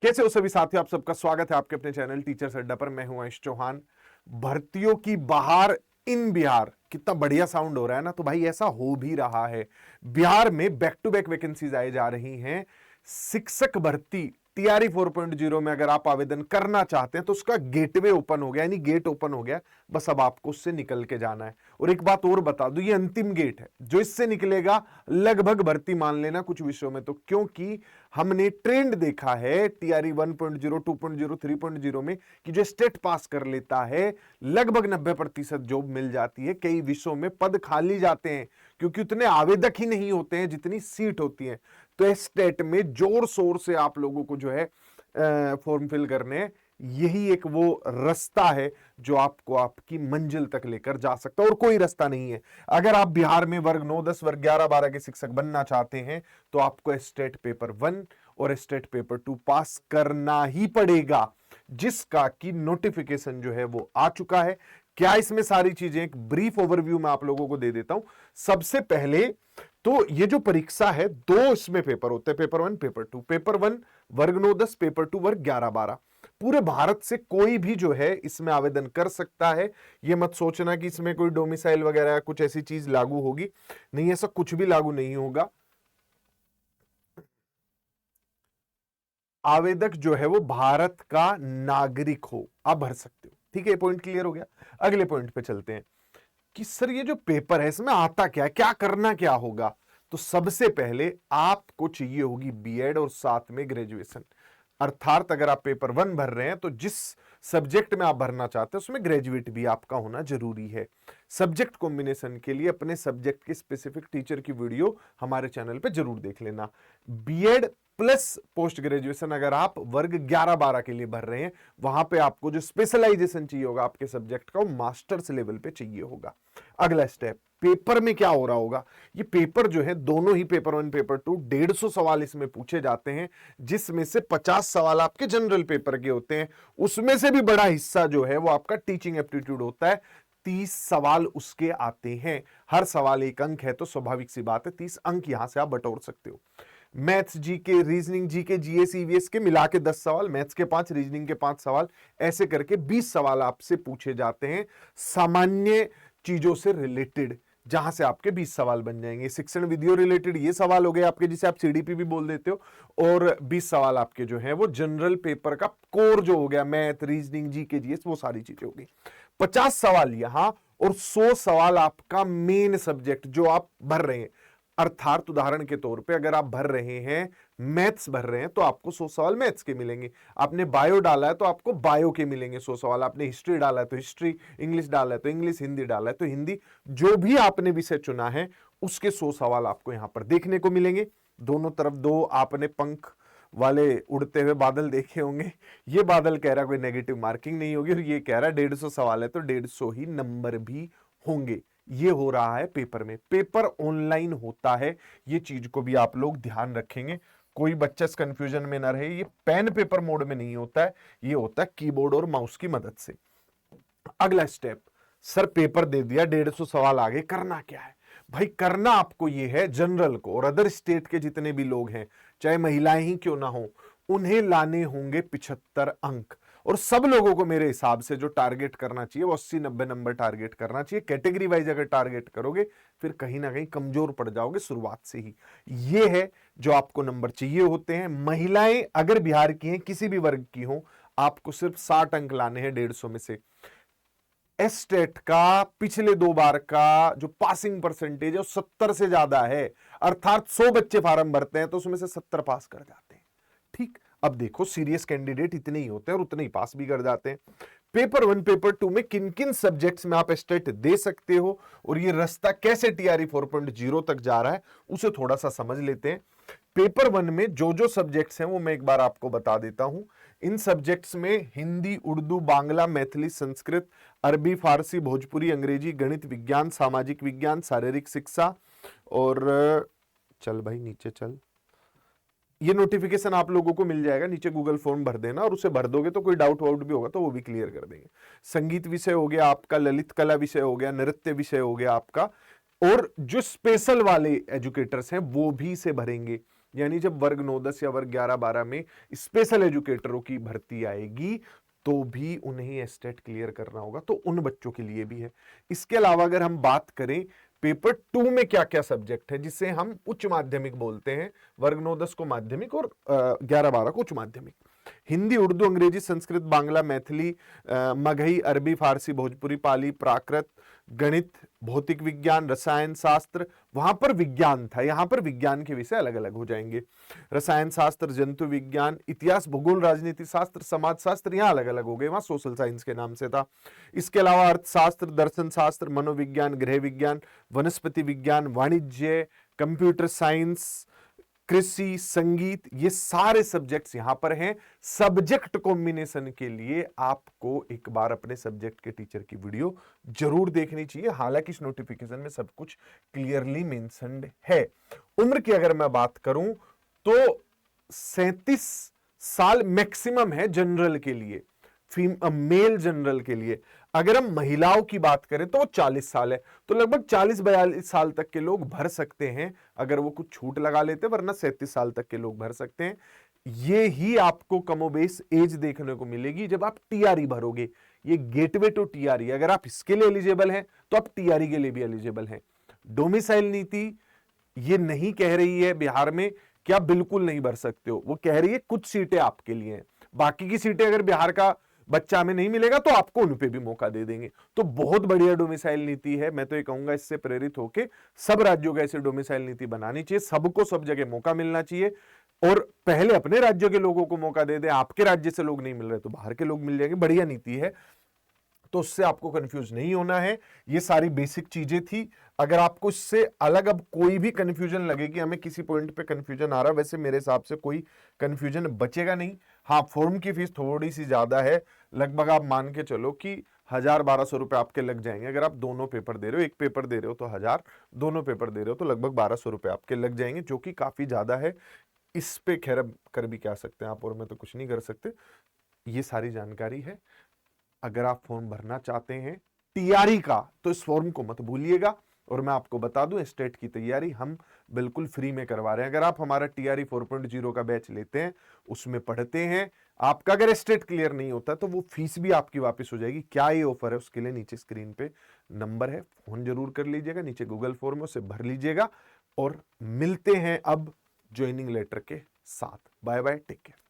कैसे हो सभी साथियों, आप सबका स्वागत है आपके अपने चैनल टीचर्स अड्डा पर। मैं हूं अंश चौहान। भर्तियों की बहार इन बिहार, कितना बढ़िया साउंड हो रहा है ना। तो भाई ऐसा हो भी रहा है, बिहार में बैक टू बैक वैकेंसीज आई जा रही हैं। शिक्षक भर्ती टीआरई 4.0 में अगर आप आवेदन करना चाहते हैं तो उसका गेटवे ओपन हो गया, यानी गेट ओपन हो गया। बस अब आपको उससे निकल के जाना है। और एक बात और बता दूं, ये अंतिम गेट है, जो इससे निकलेगा लगभग भर्ती मान लेना कुछ विषयों में। तो क्योंकि हमने ट्रेंड देखा है टीआरई 1.0, 2.0, 3.0 में कि जो स्टेट पास कर लेता है लगभग 90% जॉब मिल जाती है। कई विषयों में पद खाली जाते हैं क्योंकि उतने आवेदक ही नहीं होते हैं जितनी सीट होती है। तो स्टेट में जोर शोर से आप लोगों को जो है फॉर्म फिल करने हैं। यही एक वो रास्ता है जो आपको आपकी मंजिल तक लेकर जा सकता है, और कोई रास्ता नहीं है। अगर आप बिहार में वर्ग 9, 10, वर्ग 11, 12 के शिक्षक बनना चाहते हैं तो आपको स्टेट पेपर 1 और स्टेट पेपर 2 पास करना ही पड़ेगा, जिसका की नोटिफिकेशन जो है वो आ चुका है। क्या इसमें सारी चीजें, एक ब्रीफ ओवरव्यू मैं आप लोगों को दे देता हूं। सबसे पहले तो ये जो परीक्षा है, दो इसमें पेपर होते हैं, पेपर 1, पेपर 2। पेपर 1 वर्ग 9, 10, पेपर 2 वर्ग 11, 12। पूरे भारत से कोई भी जो है इसमें आवेदन कर सकता है। ये मत सोचना कि इसमें कोई डोमिसाइल वगैरह कुछ ऐसी चीज लागू होगी, नहीं, ऐसा कुछ भी लागू नहीं होगा। आवेदक जो है वो भारत का नागरिक हो, आप भर सकते हो। ठीक है, ये पॉइंट क्लियर हो गया। अगले पॉइंट पे चलते हैं कि सर ये जो पेपर है इसमें आता क्या है, क्या करना क्या होगा। तो सबसे पहले आपको चाहिए होगी बीएड और साथ में ग्रेजुएशन। अर्थात अगर आप पेपर 1 भर रहे हैं तो जिस सब्जेक्ट में आप भरना चाहते हैं उसमें ग्रेजुएट भी आपका होना जरूरी है। सब्जेक्ट कॉम्बिनेशन के लिए अपने सब्जेक्ट के स्पेसिफिक टीचर की वीडियो हमारे चैनल पे जरूर देख लेना। बीएड प्लस पोस्ट ग्रेजुएशन अगर आप वर्ग 11, 12 के लिए भर रहे हैं, वहां पे आपको जो स्पेशलाइजेशन चाहिए होगा आपके सब्जेक्ट का, वो मास्टर्स लेवल पे चाहिए होगा। अगला स्टेप, पेपर में क्या हो रहा होगा। ये पेपर जो है, दोनों ही पेपर 1, पेपर 2, 150 सवाल इसमें पूछे जाते हैं, जिसमें से 50 सवाल आपके जनरल पेपर के होते हैं। उसमें से भी बड़ा हिस्सा जो है वो आपका टीचिंग एप्टीट्यूड होता है। 30 सवाल उसके आते हैं। हर सवाल 1 अंक है, तो स्वाभाविक सी बात है 30 अंक यहां से आप बटोर सकते हो। Maths, GK, reasoning, GK, GS, EVS के मिला के 10 सवाल, मैथ्स के 5, रीजनिंग के 5 सवाल, ऐसे करके 20 सवाल आपसे पूछे जाते हैं सामान्य चीजों से रिलेटेड, जहां से आपके 20 सवाल बन जाएंगे। शिक्षण विधियों रिलेटेड ये सवाल हो गए आपके, जिसे आप सीडीपी भी बोल देते हो। और 20 सवाल आपके जो है वो जनरल पेपर का कोर जो हो गया, मैथ, रीजनिंग, जीके, जीएस, वो सारी चीजें हो गई। 50 सवाल यहां और 100 सवाल आपका मेन सब्जेक्ट जो आप भर रहे हैं। अर्थात उदाहरण के तौर पे अगर आप भर रहे हैं, मैथ्स भर रहे हैं, तो आपको 100 सवाल मैथ्स के मिलेंगे। आपने बायो डाला है तो आपको बायो के मिलेंगे 100 सवाल। आपने हिस्ट्री डाला है तो हिस्ट्री, इंग्लिश डाला है तो इंग्लिश, हिंदी डाला है तो हिंदी, जो भी आपने विषय चुना है उसके 100 सवाल आपको यहां पर देखने को मिलेंगे। दोनों तरफ दो आपने पंख वाले उड़ते हुए बादल देखे होंगे। ये बादल कह रहा कोई नेगेटिव मार्किंग नहीं होगी, और ये कह रहा 150 सवाल है तो 150 ही नंबर भी होंगे। ये हो रहा है पेपर में। पेपर ऑनलाइन होता है, ये चीज को भी आप लोग ध्यान रखेंगे, कोई बच्चा इस कंफ्यूजन में ना रहे। ये पेन पेपर मोड में नहीं होता है, ये होता है कीबोर्ड और माउस की मदद से। अगला स्टेप, सर पेपर दे दिया, 150 सवाल आगे, करना क्या है। भाई करना आपको ये है, जनरल को और अदर स्टेट के जितने भी लोग हैं, चाहे महिलाएं ही क्यों ना हो, उन्हें लाने होंगे 75 अंक। और सब लोगों को मेरे हिसाब से जो टारगेट करना चाहिए वो 80-90 नंबर टारगेट करना चाहिए। कैटेगरी वाइज अगर टारगेट करोगे फिर कहीं ना कहीं कमजोर पड़ जाओगे शुरुआत से ही। ये है जो आपको नंबर चाहिए होते हैं। महिलाएं अगर बिहार की हैं, किसी भी वर्ग की हो, आपको सिर्फ 60 अंक लाने हैं 150 में से। एस्टेट का पिछले 2 बार का जो पासिंग परसेंटेज है वो 70 से ज्यादा है। अर्थात 100 बच्चे फार्म भरते हैं तो उसमें से 70 पास कर जाते हैं। ठीक, अब देखो सीरियस कैंडिडेट इतने ही होते हैं और उतने ही पास भी कर जाते हैं। पेपर 1, पेपर 2 में किन किन सब्जेक्ट्स में आप एस्टेट दे सकते हो और ये रास्ता कैसे टीआरई 4.0 तक जा रहा है, उसे थोड़ा सा समझ लेते हैं। पेपर 1 में जो जो सब्जेक्ट्स हैं वो मैं एक बार आपको बता देता हूं। इन सब्जेक्ट्स में हिंदी, उर्दू, बांग्ला, मैथिली, संस्कृत, अरबी, फारसी, भोजपुरी, अंग्रेजी, गणित, विज्ञान, सामाजिक विज्ञान, शारीरिक शिक्षा, और चल भाई नीचे चल, ये नोटिफिकेशन आप लोगों को मिल जाएगा नीचे, गूगल फॉर्म भर देना और उसे भर दोगे तो कोई डाउट वाउट भी होगा तो वो भी क्लियर कर देंगे। संगीत विषय हो गया आपका, ललित कला विषय हो गया, नृत्य विषय हो गया आपका, और जो स्पेशल वाले एजुकेटर्स हैं वो भी इसे भरेंगे। यानी जब वर्ग 9-10 या वर्ग 11-12 में स्पेशल एजुकेटरों की भर्ती आएगी तो भी उन्हें एस्टेट क्लियर करना होगा, तो उन बच्चों के लिए भी है। इसके अलावा अगर हम बात करें पेपर 2 में क्या क्या सब्जेक्ट है जिसे हम उच्च माध्यमिक बोलते हैं, वर्ग 9-10 को माध्यमिक और 11-12 को उच्च माध्यमिक। हिंदी, उर्दू, अंग्रेजी, संस्कृत, बांग्ला, मैथिली, मगही, अरबी, फारसी, भोजपुरी, पाली, प्राकृत, गणित, भौतिक विज्ञान, रसायन शास्त्र, वहां पर विज्ञान था, यहां पर विज्ञान के विषय अलग अलग हो जाएंगे। रसायन शास्त्र, जंतु विज्ञान, इतिहास, भूगोल, राजनीति शास्त्र, समाज शास्त्र यहां अलग अलग हो गए, वहां सोशल साइंस के नाम से था। इसके अलावा अर्थशास्त्र, दर्शन शास्त्र, मनोविज्ञान, गृह विज्ञान, वनस्पति विज्ञान, वाणिज्य, कंप्यूटर साइंस, कृषि, संगीत, ये सारे सब्जेक्ट्स यहां पर हैं। सब्जेक्ट कॉम्बिनेशन के लिए आपको एक बार अपने सब्जेक्ट के टीचर की वीडियो जरूर देखनी चाहिए, हालांकि इस नोटिफिकेशन में सब कुछ क्लियरली मेंशन्ड है। उम्र की अगर मैं बात करूं तो 37 साल मैक्सिमम है जनरल के लिए, मेल जनरल के लिए। अगर हम महिलाओं की बात करें तो 40 साल है, तो लगभग 40-42 साल तक के लोग भर सकते हैं अगर वो कुछ छूट लगा लेते, वरना 37 साल तक के लोग भर सकते हैं। ये ही आपको कमोबेश एज देखने को मिलेगी जब आप टीआरई भरोगे। ये गेटवे टू टीआरई, अगर आप इसके लिए एलिजिबल हैं तो आप टीआरई के लिए भी एलिजिबल हैं। डोमिसाइल नीति ये नहीं कह रही है बिहार में कि आप बिल्कुल नहीं भर सकते हो, वो कह रही है कुछ सीटें आपके लिए हैं, बाकी की सीटें अगर बिहार का बच्चा हमें नहीं मिलेगा तो आपको उन पे भी मौका दे देंगे। तो बहुत बढ़िया डोमिसाइल नीति है, मैं तो ये कहूंगा इससे प्रेरित होके सब राज्यों का ऐसे डोमिसाइल नीति बनानी चाहिए, सबको सब जगह मौका मिलना चाहिए। और पहले अपने राज्यों के लोगों को मौका दे दे, आपके राज्य से लोग नहीं मिल रहे तो बाहर के लोग मिल जाएंगे, बढ़िया नीति है। तो उससे आपको कंफ्यूज नहीं होना है। ये सारी बेसिक चीजें थी। अगर आपको इससे अलग अब कोई भी कंफ्यूजन लगे कि हमें किसी पॉइंट पे कंफ्यूजन आ रहा है, वैसे मेरे हिसाब से कोई कंफ्यूजन बचेगा नहीं। हाँ, फॉर्म की फीस थोड़ी सी ज्यादा है, लगभग आप मान के चलो कि 1000-1200 रुपए आपके लग जाएंगे। अगर आप दोनों पेपर दे रहे हो, एक पेपर दे रहे हो तो 1000, दोनों पेपर दे रहे हो तो लगभग 1200 रुपए आपके लग जाएंगे, जो कि काफी ज्यादा है। इस पे खैर कर भी क्या सकते हैं आप, और मैं तो कुछ नहीं कर सकते। ये सारी जानकारी है। अगर आप फॉर्म भरना चाहते हैं टीआरई का तो इस फॉर्म को मत भूलिएगा। और मैं आपको बता दूं, स्टेट की तैयारी हम बिल्कुल फ्री में करवा रहे हैं। अगर आप हमारा टीआरई 4.0 का बैच लेते हैं, उसमें पढ़ते हैं, आपका अगर स्टेट क्लियर नहीं होता तो वो फीस भी आपकी वापस हो जाएगी। क्या ये ऑफर है, उसके लिए नीचे स्क्रीन पे नंबर है, फोन जरूर कर लीजिएगा, नीचे गूगल फॉर्म है उसे भर लीजिएगा। और मिलते हैं अब ज्वाइनिंग लेटर के साथ। Bye bye, take care.